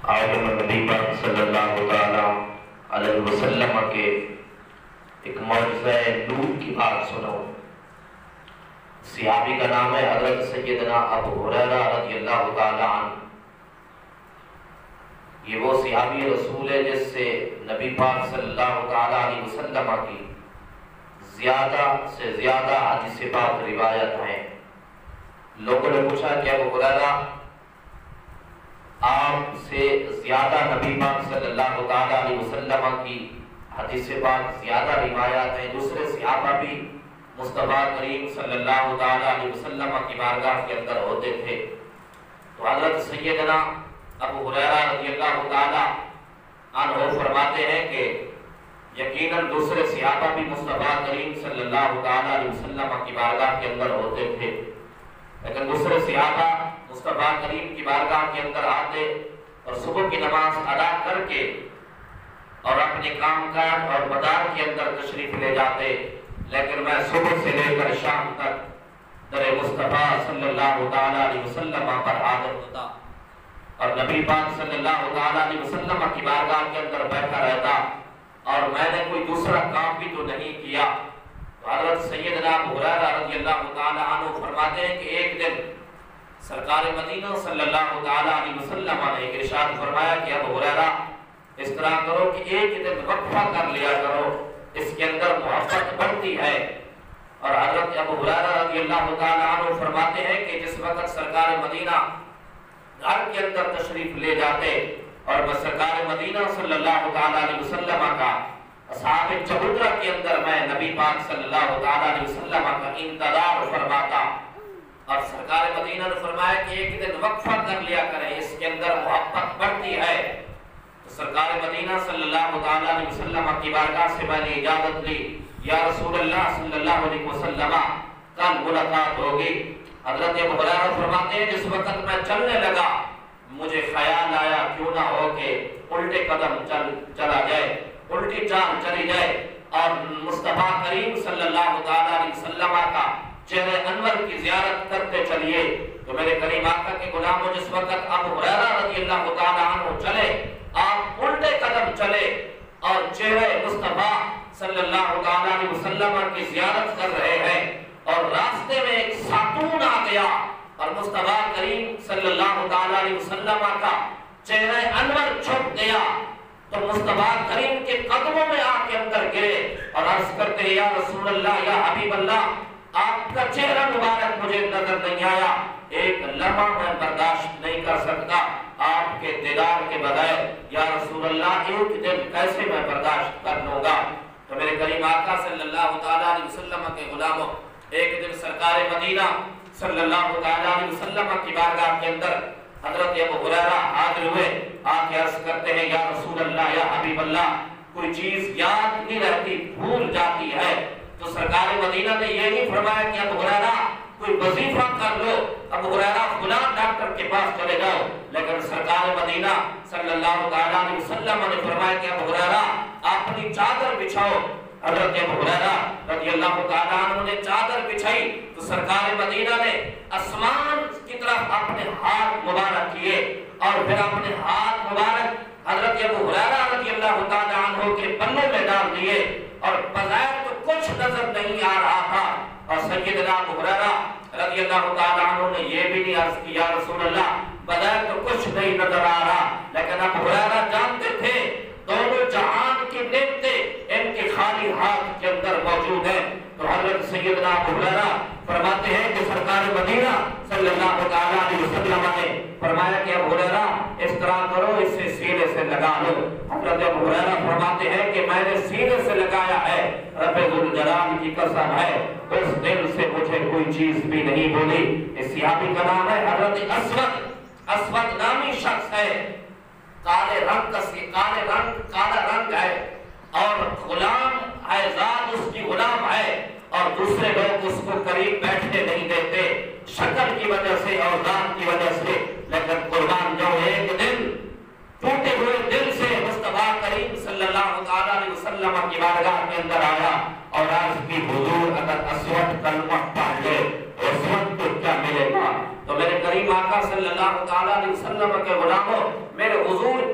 عالم نبی پاک صلی اللہ تعالی علیہ وسلم کے ایک معجزہ نور کی بات سنو۔ صحابی کا نام ہے حضرت سیدنا ابو ہریرہ رضی اللہ تعالی عنہ۔ یہ وہ صحابی رسول ہے جس سے نبی پاک صلی اللہ تعالی علیہ وسلم کی زیادہ سے زیادہ حدیث پاک روایت ہیں۔ لوگوں نے پوچھا کہ ابو ہریرہ آپ سے زیادہ نبی پاک صلی اللہ تعالی علیہ وسلم کی حدیث پاک زیادہ روایات ہیں، دوسرے صحابہ بھی مصطفیٰ کریم صلی اللہ تعالی علیہ وسلم کی بارگاہ کے اندر ہوتے تھے، تو حضرت سیدنا ابو ہریرہ رضی اللہ تعالی عنہ فرماتے ہیں کہ یقیناً دوسرے صحابہ بھی مصطفیٰ کریم صلی اللہ تعالی علیہ وسلم کی بارگاہ کے اندر ہوتے تھے، لیکن دوسرے صحابہ مصطفیٰ کریم کی بارگاہ کے اندر آتے اور صبح کی نماز ادا کر کے اور اپنے کام کاج اور مدار کے اندر تشریف لے جاتے، لیکن میں صبح سے لے کر شام تک در مصطفیٰ صلی اللہ تعالی علیہ وسلم پر حاضر ہوتا اور نبی پاک صلی اللہ تعالی علیہ وسلم کی بارگاہ کے اندر بیٹھا رہتا، اور میں نے کوئی دوسرا کام بھی تو نہیں کیا۔ تو حضرت سیدنا ابو ہریرہ رضی اللہ تعالی عنہ فرماتے ہیں کہ ایک دن سرکار مدینہ صلی اللہ تعالی علیہ وسلم نے ارشاد فرمایا کہ ابو ہریرہ اس طرح کرو کہ ایک دن وقفہ کر لیا کرو، اس کے اندر محبت بڑھتی ہے۔ اور حضرت ابو ہریرہ رضی اللہ تعالی عنہ فرماتے ہیں کہ جس وقت سرکار مدینہ گھر کے اندر تشریف لے جاتے اور میں سرکار مدینہ صلی اللہ تعالی علیہ وسلم کا اصحاب چبوترا کے اندر میں نبی پاک صلی اللہ تعالی علیہ وسلم کا انتظار فرماتا، اور سرکار مدینہ نے فرمایا کہ ایک دن وقفہ کر لیا کریں، اس کے اندر محبت بڑھتی ہے۔ تو سرکار مدینہ صلی اللہ تعالی علیہ وسلم کی بارگاہ سے میں نے اجازت لی، یا رسول اللہ صلی اللہ علیہ وسلم کل ملاقات ہوگی۔ حضرت ابو ہریرہ فرماتے ہیں جس وقت میں چلنے لگا مجھے خیال آیا کیوں نہ ہو کہ الٹے قدم چلا جائے، الٹی چال چلی جائے اور مصطفیٰ کریم صلی اللہ تعالی علیہ وسلم کا چہرے انور کی زیارت کرتے چلیے۔ تو میرے کریم آقا کے غلاموں جس وقت ابو ہریرہ رضی اللہ تعالی عنہ چلے، آپ الٹے قدم چلے اور چہرے مصطفیٰ صلی اللہ تعالی علیہ وسلم کی زیارت کر رہے ہیں، اور راستے میں ایک خاتون آ گیا اور مصطفیٰ کریم صلی اللہ تعالی علیہ وسلم کا چہرہ انور چھپ گیا، تو مصطفیٰ کریم کے قدموں میں آ کے اندر گرے اور عرض کرتے ہیں یا رسول اللہ یا حبیب اللہ، آپ کا چہرہ مبارک مجھے نظر نہیں آیا، ایک لمحہ میں برداشت نہیں کر سکتا آپ کے دیدار کے بغیر، یا رسول اللہ ایک دن کیسے میں برداشت کر لوں گا۔ تو میرے کریم آقا صلی اللہ تعالی علیہ وسلم کے غلاموں ایک دن سرکار مدینہ صلی اللہ تعالی علیہ وسلم کی بارگاہ کے اندر حضرت ابو ہریرہ حاضر ہوئے، آ کے عرض کرتے ہیں یا رسول اللہ یا حبیب اللہ، کوئی چیز یاد نہیں رہتی، بھول جاتی ہے۔ تو سرکار مدینہ نے یہ نہیں فرمایا کہ ابو ہریرہ کوئی وظیفہ کر لو، ابو ہریرہ فلاں ڈاکٹر کے پاس چلے جاؤ، لیکن سرکار مدینہ صلی اللہ تعالی علیہ وسلم نے فرمایا کہ ابو ہریرہ اپنی چادر بچھاؤ۔ حضرت ابو ہریرہ رضی اللہ تعالی عنہ نے چادر بچھائی تو سرکار مدینہ نے آسمان کی طرف اپنے ہاتھ مبارک کیے اور پھر اپنے ہاتھ مبارک حضرت ابو ہریرہ رضی اللہ تعالی عنہ کے پلوں میں ڈال دیے، اور بظاہر تو کچھ نظر نہیں آ رہا تھا، اور سیدنا ابو ہریرہ رضی اللہ تعالی عنہ نے یہ بھی نہیں عرض کیا یا رسول اللہ بظاہر تو کچھ نہیں نظر آ رہا، لیکن ابو ہریرہ جانتے تھے دونوں جہان کی نعمتیں ان کے خالی ہاتھ کے اندر موجود ہیں۔ تو حضرت سیدنا ابو ہریرہ فرماتے ہیں کہ سرکار مدینہ صلی اللہ تعالی علیہ وسلم نے فرمایا کہ ابو ہریرہ اس طرح کرو، اسے سینے سے لگا لو۔ حضرت ابو ہریرہ فرماتے ہیں کہ میں نے سینے سے لگایا ہے، رب ذوالجلال کی قسم ہے اس دل سے مجھے کوئی چیز بھی نہیں بولی۔ اس صحابی کا نام ہے حضرت اسود نامی شخص ہے، کالے رنگ کالا رنگ ہے، اور غلام ہے، ذات اس کی غلام ہے، اور دوسرے لوگ اس کو قریب بیٹھنے نہیں دیتے شکل کی وجہ سے اور ذات کی وجہ سے، لیکن قربان جو ایک دن ٹوٹے ہوئے دل سے مصطفیٰ کریم صلی اللہ تعالی علیہ وسلم کی بارگاہ کے اندر آیا اور عرض کی حضور اگر اسود کلمہ پڑھ لے اس وقت تو کیا ملے گا؟ تو میرے کریم آقا صلی اللہ تعالی علیہ وسلم کے غلاموں میرے حضور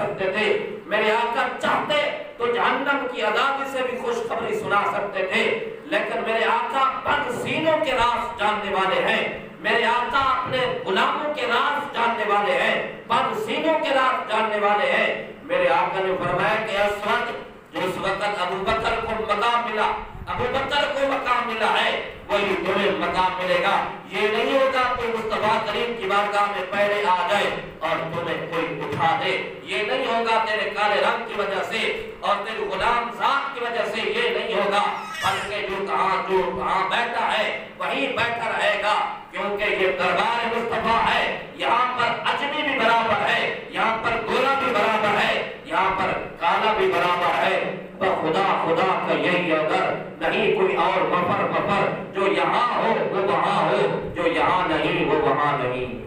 سکتے تھے، میرے آقا چاہتے تو جہنم کی عذاب سے بھی خوشخبری سنا سکتے تھے، لیکن میرے آقا بد سینوں کے راز جاننے والے ہیں، میرے آقا اپنے غلاموں کے راز جاننے والے ہیں، بد سینوں کے راز جاننے والے ہیں۔ میرے آقا نے فرمایا کہ جس وقت ابو بکر کو مقام ملا، ابو بکر کو مقام ملا ہے، وہی تمہیں مقام ملے گا۔ یہ نہیں ہوگا کہ مصطفیٰ کریم کی بارگاہ میں پہلے آ جائے اور تمہیں کوئی اٹھا دے، یہ نہیں ہوگا تیرے کالے رنگ کی وجہ سے اور تیرے غلام ذات کی وجہ سے، یہ نہیں ہوگا، بلکہ جو کہاں بیٹھا ہے وہیں بیٹھا رہے گا، کیونکہ یہ دربار مصطفیٰ ہے، یہاں پر اجمی بھی برابر ہے، یہاں پر گورا بھی برابر ہے، یہاں پر کالا بھی برابر ہے۔ خدا خدا کا یہی اگر نہیں کوئی اور مفر جو یہاں ہو وہ وہاں ہو، جو یہاں نہیں وہ وہاں نہیں۔